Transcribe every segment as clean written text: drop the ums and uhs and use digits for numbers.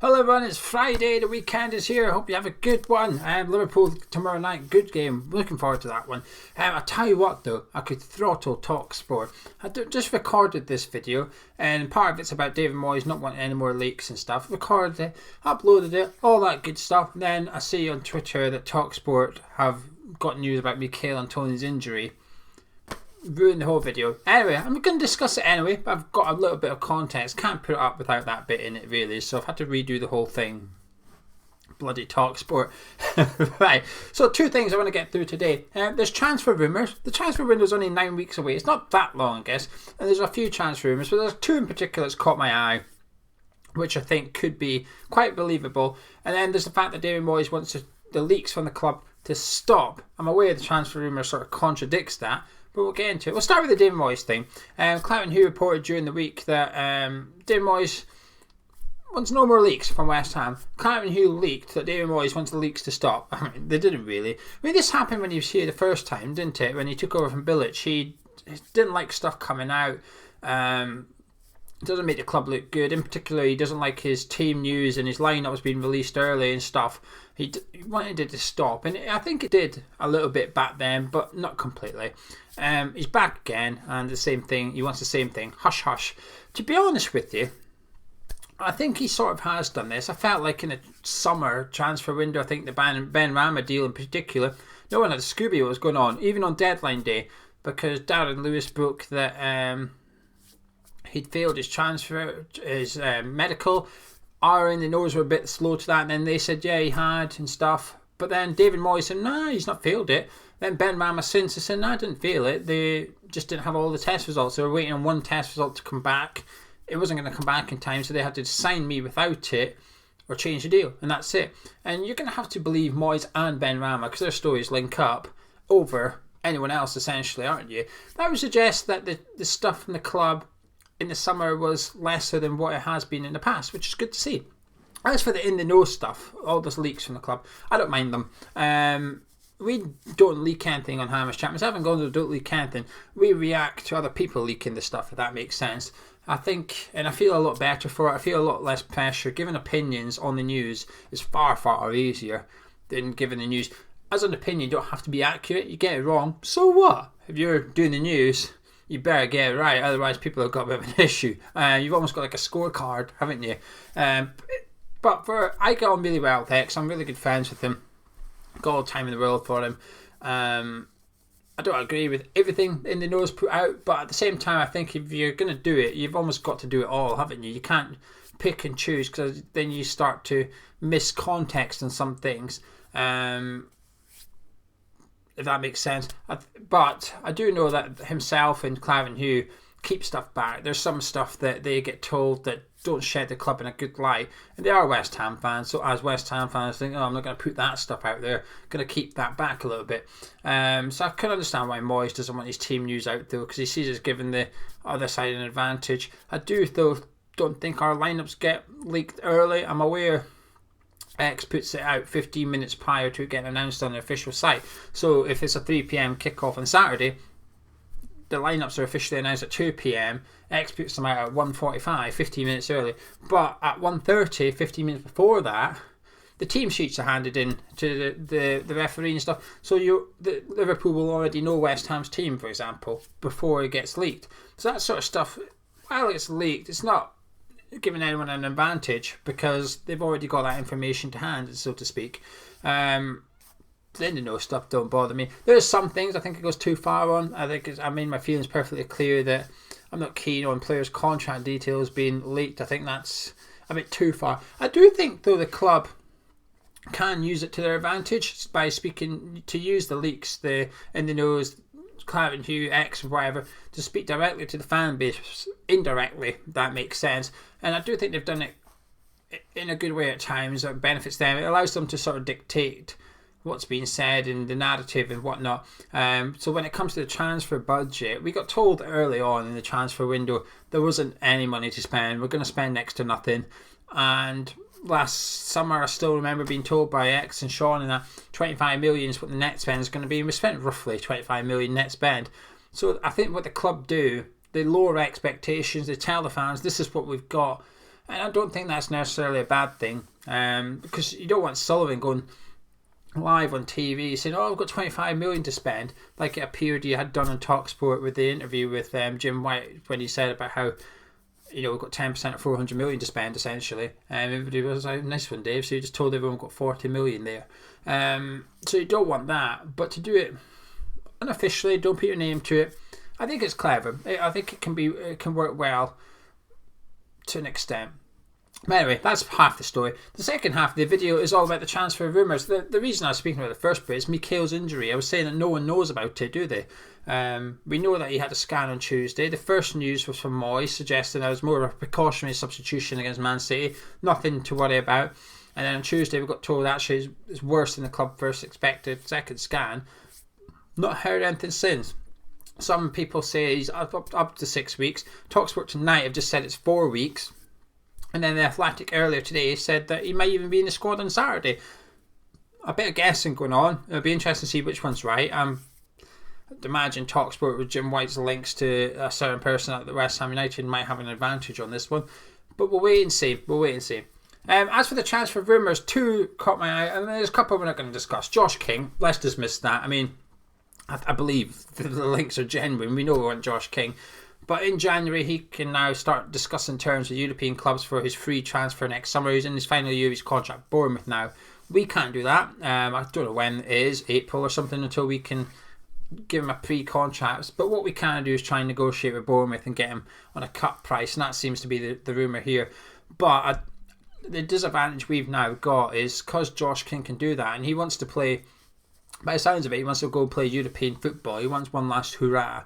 Hello everyone, it's Friday, the weekend is here. I hope you have a good one. Liverpool tomorrow night, good game. Looking forward to that one. I'll tell you what though, I could throttle TalkSport. Just recorded this video, and part of it's about David Moyes not wanting any more leaks and stuff. Recorded it, uploaded it, all that good stuff. Then I see on Twitter that TalkSport have got news about Michail Antonio's injury. Ruined the whole video. Anyway, I'm going to discuss it anyway, but I've got a little bit of context. Can't put it up without that bit in it really, so I've had to redo the whole thing. Bloody TalkSport. Right, so two things I want to get through today. There's transfer rumours. The transfer window is only 9 weeks away. It's not that long, I guess. And there's a few transfer rumours, but there's two in particular that's caught my eye, which I think could be quite believable. And then there's the fact that David Moyes wants the leaks from the club to stop. I'm aware the transfer rumour sort of contradicts that, but we'll get into it. We'll start with the David Moyes thing. Cloughton Hugh reported during the week that David Moyes wants no more leaks from West Ham. Cloughton Hugh leaked that David Moyes wants the leaks to stop. I mean, they didn't really. I mean, this happened when he was here the first time, didn't it? When he took over from Bilic, he didn't like stuff coming out. It doesn't make the club look good. In particular, he doesn't like his team news and his lineups being released early and stuff. He wanted it to stop, and I think it did a little bit back then, but not completely. He's back again, and the same thing. He wants the same thing. Hush, hush. To be honest with you, I think he sort of has done this. I felt like in the summer transfer window, I think the Ben Rama deal in particular, no one had a Scooby what was going on, even on deadline day, because Darren Lewis broke that he'd failed his transfer, his medical. Aaron, the Norse were a bit slow to that, and then they said, yeah, he had and stuff. But then David Moyes said, nah, he's not failed it. Then Ben Rama since said, nah, I didn't fail it. They just didn't have all the test results. They were waiting on one test result to come back. It wasn't going to come back in time, so they had to sign me without it or change the deal, and that's it. And you're going to have to believe Moyes and Ben Rama, because their stories link up over anyone else, essentially, aren't you? That would suggest that the stuff from the club in the summer was lesser than what it has been in the past, which is good to see. As for the in-the-know stuff, all those leaks from the club, I don't mind them. We don't leak anything on Hamish Chapman. I haven't gone to don't leak anything. We react to other people leaking the stuff, if that makes sense. I think, and I feel a lot better for it. I feel a lot less pressure. Giving opinions on the news is far, far easier than giving the news. As an opinion, you don't have to be accurate. You get it wrong, so what? If you're doing the news, you better get it right, otherwise people have got a bit of an issue. You've almost got like a scorecard, haven't you? But I get on really well with X. I'm really good friends with him. Got all the time in the world for him. I don't agree with everything in the nose put out, but at the same time, I think if you're going to do it, you've almost got to do it all, haven't you? You can't pick and choose, because then you start to miss context in some things. If that makes sense. But I do know that himself and Clavin Hugh keep stuff back. There's some stuff that they get told that don't shed the club in a good light. And they are West Ham fans, so as West Ham fans think, oh, I'm not going to put that stuff out there. I'm going to keep that back a little bit. So I can understand why Moyes doesn't want his team news out though, because he sees us giving the other side an advantage. I do though don't think our lineups get leaked early. I'm aware X puts it out 15 minutes prior to it getting announced on the official site. So if it's a 3 p.m. kickoff on Saturday, the lineups are officially announced at 2 p.m. X puts them out at 1:45, 15 minutes early. But at 1:30, 15 minutes before that, the team sheets are handed in to the referee and stuff. So the Liverpool will already know West Ham's team, for example, before it gets leaked. So that sort of stuff, while it's leaked, it's not giving anyone an advantage, because they've already got that information to hand, so to speak. The stuff don't bother me. There's some things I think it goes too far on. I made my feelings perfectly clear that I'm not keen on players' contract details being leaked. I think that's a bit too far. I do think though the club can use it to their advantage by to use the leaks, the in the nose, Clavin Hugh, X, whatever, to speak directly to the fan base indirectly. That makes sense, and I do think they've done it in a good way at times. That benefits them. It allows them to sort of dictate what's being said and the narrative and whatnot. So when it comes to the transfer budget, we got told early on in the transfer window there wasn't any money to spend. We're going to spend next to nothing. And last summer I still remember being told by X and Sean and that 25 million is what the net spend is going to be. And we spent roughly 25 million net spend. So I think what the club do, they lower expectations. They tell the fans, this is what we've got. And I don't think that's necessarily a bad thing, because you don't want Sullivan going live on TV saying, "Oh, I've got 25 million to spend," like it appeared he had done on TalkSport with the interview with Jim White, when he said about how, we've got 10% of 400 million to spend essentially. Everybody was like, "Nice one, Dave." So he just told everyone we've got 40 million there. So you don't want that, but to do it unofficially, don't put your name to it, I think it's clever. I think it can work well to an extent. But anyway, that's half the story. The second half of the video is all about the transfer rumours. The reason I was speaking about the first bit is Mikel's injury. I was saying that no one knows about it, do they? We know that he had a scan on Tuesday. The first news was from Moyes, suggesting that it was more of a precautionary substitution against Man City. Nothing to worry about. And then on Tuesday we got told actually it's worse than the club first expected. Second scan. Not heard anything since. Some people say he's up to 6 weeks. TalkSport tonight have just said it's 4 weeks. And then the Athletic earlier today said that he might even be in the squad on Saturday. A bit of guessing going on. It'll be interesting to see which one's right. I'd imagine TalkSport with Jim White's links to a certain person at the West Ham United might have an advantage on this one. But we'll wait and see. As for the transfer rumours, two caught my eye, and there's a couple we're not going to discuss. Josh King, let's dismiss that. I mean, I believe the links are genuine. We know we want Josh King. But in January, he can now start discussing terms with European clubs for his free transfer next summer. He's in his final year of his contract at Bournemouth now. We can't do that. I don't know when it is, April or something, until we can give him a pre-contract. But what we can do is try and negotiate with Bournemouth and get him on a cut price. And that seems to be the rumour here. But the disadvantage we've now got is because Josh King can do that, and he wants to play, by the sounds of it, he wants to go play European football. He wants one last hurrah.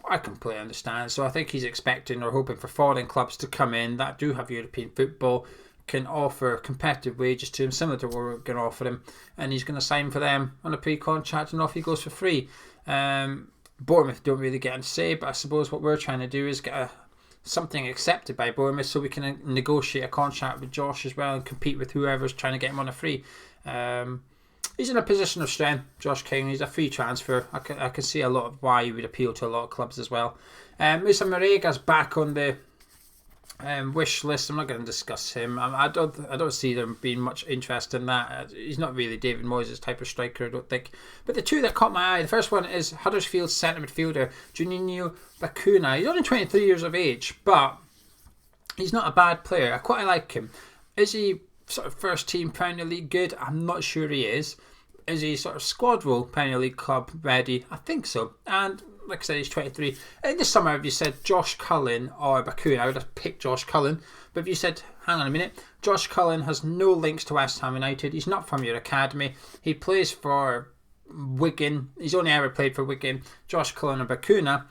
I completely understand. So I think he's expecting or hoping for foreign clubs to come in that do have European football, can offer competitive wages to him, similar to what we're going to offer him, and he's going to sign for them on a pre-contract and off he goes for free. Bournemouth don't really get a say, but I suppose what we're trying to do is get something accepted by Bournemouth so we can negotiate a contract with Josh as well and compete with whoever's trying to get him on a free. He's in a position of strength, Josh King. He's a free transfer. I can see a lot of why he would appeal to a lot of clubs as well. Musa Maraga's back on the wish list. I'm not going to discuss him. I don't see there being much interest in that. He's not really David Moyes' type of striker, I don't think. But the two that caught my eye, the first one is Huddersfield's centre midfielder Juninho Bacuna. He's only 23 years of age, but he's not a bad player. I quite like him. Is he sort of first team Premier League good? I'm not sure he is. Is he sort of squad role Premier League club ready? I think so. And like I said, he's 23. In this summer, if you said Josh Cullen or Bacuna, I would have picked Josh Cullen. But if you said, hang on a minute, Josh Cullen has no links to West Ham United. He's not from your academy. He plays for Wigan. He's only ever played for Wigan. Josh Cullen or Bacuna.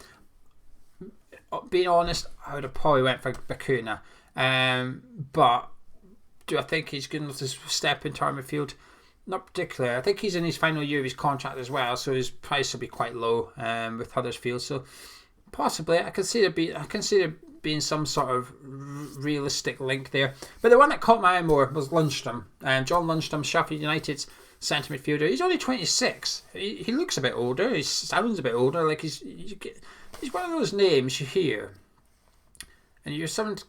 Being honest, I would have probably went for Bacuna. But do I think he's good enough to step into our midfield? Not particularly. I think he's in his final year of his contract as well, so his price will be quite low with Huddersfield. So possibly, I can see there being some sort of realistic link there. But the one that caught my eye more was Lundstram. John Lundstram, Sheffield United's centre midfielder. He's only 26. He looks a bit older. He sounds a bit older. Like he's one of those names you hear, and you're someone to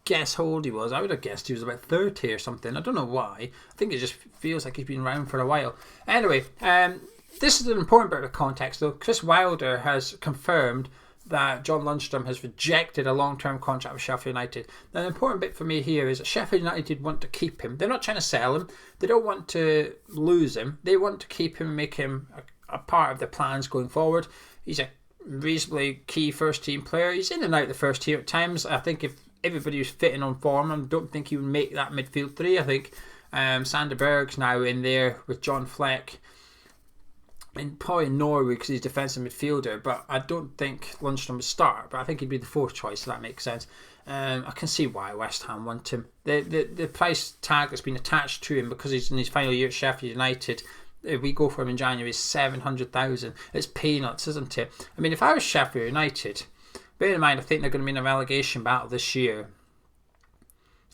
guess how old he was. I would have guessed he was about 30 or something. I don't know why. I think it just feels like he's been around for a while. Anyway, this is an important bit of context though. Chris Wilder has confirmed that John Lundstram has rejected a long-term contract with Sheffield United. Now the important bit for me here is that Sheffield United want to keep him. They're not trying to sell him. They don't want to lose him. They want to keep him and make him a part of their plans going forward. He's a reasonably key first-team player. He's in and out of the first team at times. I think if everybody was fitting on form, I don't think he would make that midfield three. I think Sander Berg's now in there with John Fleck and probably Norway because he's defensive midfielder, but I don't think Lundstram would start, but I think he'd be the fourth choice, so that makes sense. I can see why West Ham want him. The price tag that's been attached to him because he's in his final year at Sheffield United, if we go for him in January, is 700,000. It's peanuts, isn't it? I mean, if I was Sheffield United, bear in mind I think they're going to be in a relegation battle this year,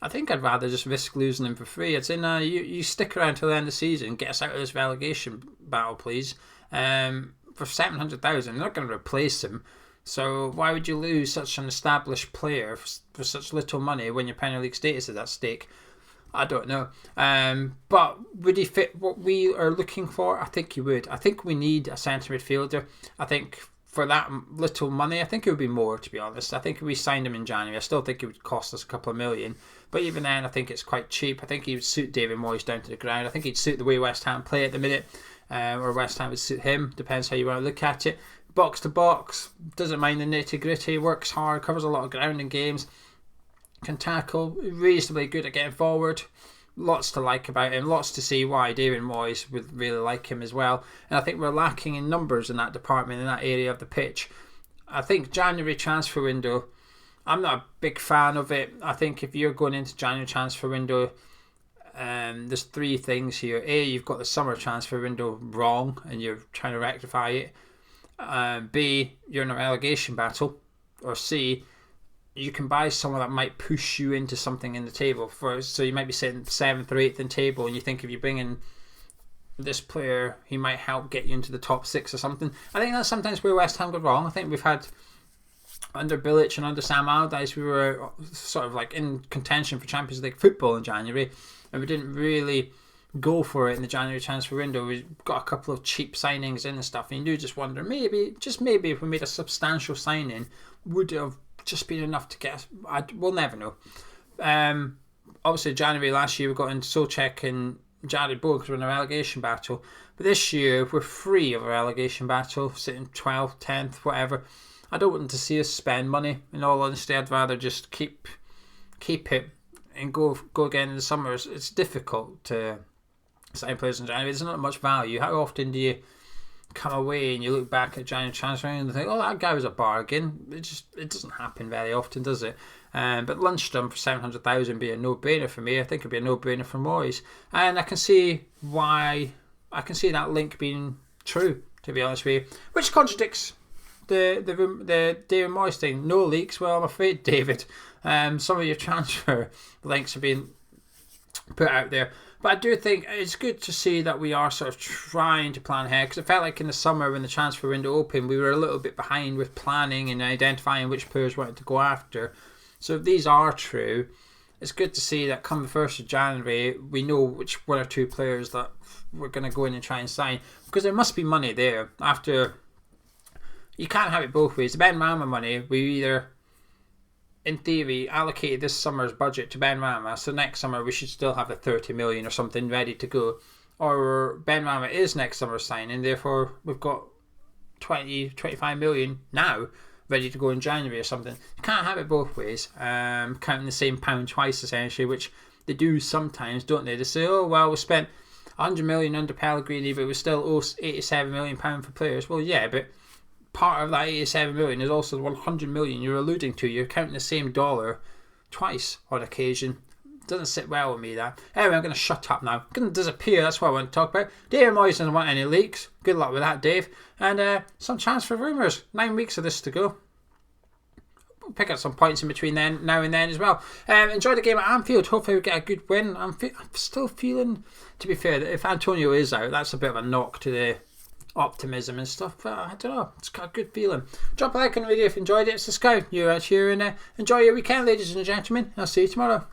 I think I'd rather just risk losing him for free. I'd say, no, you stick around till the end of the season, get us out of this relegation battle, please. For 700,000, they're not going to replace him. So why would you lose such an established player for such little money when your Premier League status is at stake? I don't know. But would he fit what we are looking for? I think he would. I think we need a centre midfielder. I think for that little money, I think it would be more, to be honest. I think if we signed him in January, I still think it would cost us a couple of million. But even then, I think it's quite cheap. I think he would suit David Moyes down to the ground. I think he'd suit the way West Ham play at the minute. Or West Ham would suit him. Depends how you want to look at it. Box to box, doesn't mind the nitty gritty, works hard, covers a lot of ground in games, can tackle, reasonably good at getting forward. Lots to like about him, lots to see why David Moyes would really like him as well. And I think we're lacking in numbers in that department, in that area of the pitch. I think January transfer window, I'm not a big fan of it. I think if you're going into January transfer window, there's three things here. A, you've got the summer transfer window wrong and you're trying to rectify it. B, you're in a relegation battle. Or C, you can buy someone that might push you into something in the table. So you might be sitting 7th or 8th in table, and you think if you bring in this player, he might help get you into the top 6 or something. I think that's sometimes where West Ham go wrong. I think we've had, under Bilic and under Sam Allardyce, we were sort of like in contention for Champions League football in January, and we didn't really go for it in the January transfer window. We got a couple of cheap signings in and stuff, and you do just wonder, maybe if we made a substantial signing, would it have just been enough to get us? We'll never know. Obviously January last year we got into Solchek and Jared Bowen because we're in a relegation battle, but this year we're free of a relegation battle, sitting 12th, 10th, whatever. I don't want to see us spend money. In all honesty, I'd rather just keep it and go again in the summer. It's difficult to sign players in January. There's not much value. How often do you come away and you look back at January transfer and think, oh, that guy was a bargain? It doesn't happen very often, does it? But Lundstram for 700,000 would be a no-brainer for me. I think it'd be a no-brainer for Moyes, and I can see that link being true, to be honest with you, which contradicts the David Moyes thing. No leaks. Well, I'm afraid, David, some of your transfer links are being put out there. But I do think it's good to see that we are sort of trying to plan ahead, because it felt like in the summer when the transfer window opened, we were a little bit behind with planning and identifying which players we wanted to go after. So if these are true, it's good to see that come the 1st of January, we know which one or two players that we're going to go in and try and sign, because there must be money there. You can't have it both ways. The Ben Rama money, we either, in theory, allocated this summer's budget to Ben Rama, so next summer we should still have the 30 million or something ready to go. Or Ben Rama is next summer's signing, therefore we've got 20-25 million now ready to go in January or something. You can't have it both ways, counting the same pound twice essentially, which they do sometimes, don't they? They say, oh well, we spent 100 million under Pellegrini, but we still owe 87 million pound for players. Well, yeah, but part of that 87 million is also the 100 million you're alluding to. You're counting the same dollar twice on occasion. Doesn't sit well with me, that. Anyway, I'm going to shut up now. I'm going to disappear. That's what I want to talk about. David Moyes doesn't want any leaks. Good luck with that, Dave. And some transfer rumours. 9 weeks of this to go. We'll pick up some points in between now and then as well. Enjoy the game at Anfield. Hopefully we get a good win. I'm still feeling, to be fair, that if Antonio is out, that's a bit of a knock to the optimism and stuff, but I don't know, it's got a good feeling. Drop a like on the video if you enjoyed it. It's the Scout. You're out here, and enjoy your weekend, ladies and gentlemen. I'll see you tomorrow.